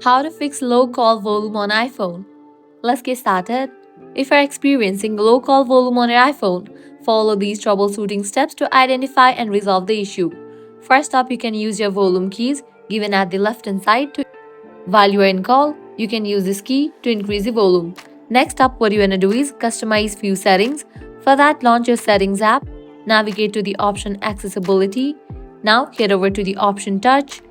How to fix low call volume on iPhone. Let's get started. If you're experiencing low call volume on your iPhone, follow these troubleshooting steps to identify and resolve the issue. First up, you can use your volume keys given at the left hand side to while you are in call, you can use this key to increase the volume. Next up, what you want to do is customize few settings. For that, launch your settings app, navigate to the option accessibility. Now head over to the option touch.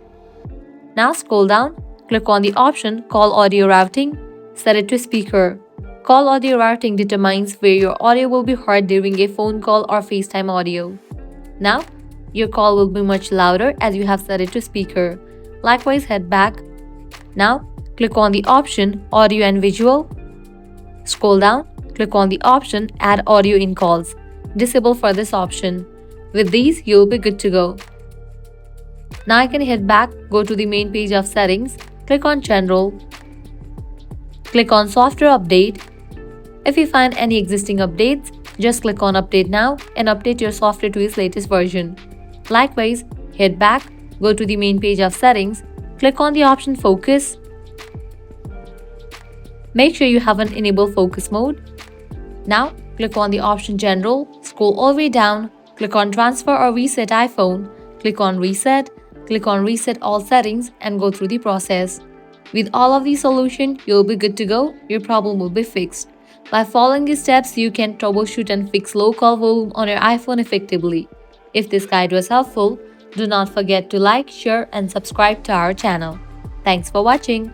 Now scroll down, click on the option call audio routing, set it to speaker. Call audio routing determines where your audio will be heard during a phone call or FaceTime audio. Now, your call will be much louder as you have set it to speaker. Likewise, head back. Now, click on the option Audio and Visual. Scroll down, click on the option Add Audio in Calls. Disable for this option. With these, you'll be good to go. Now I can head back, go to the main page of settings, click on General. Click on Software Update. If you find any existing updates, just click on Update Now and update your software to its latest version. Likewise, head back, go to the main page of settings, click on the option Focus. Make sure you have an Enable Focus mode. Now, click on the option General, scroll all the way down, click on Transfer or Reset iPhone, click on Reset All Settings and go through the process. With all of these solutions, you'll be good to go, your problem will be fixed. By following these steps, you can troubleshoot and fix low call volume on your iPhone effectively. If this guide was helpful, do not forget to like, share and subscribe to our channel. Thanks for watching.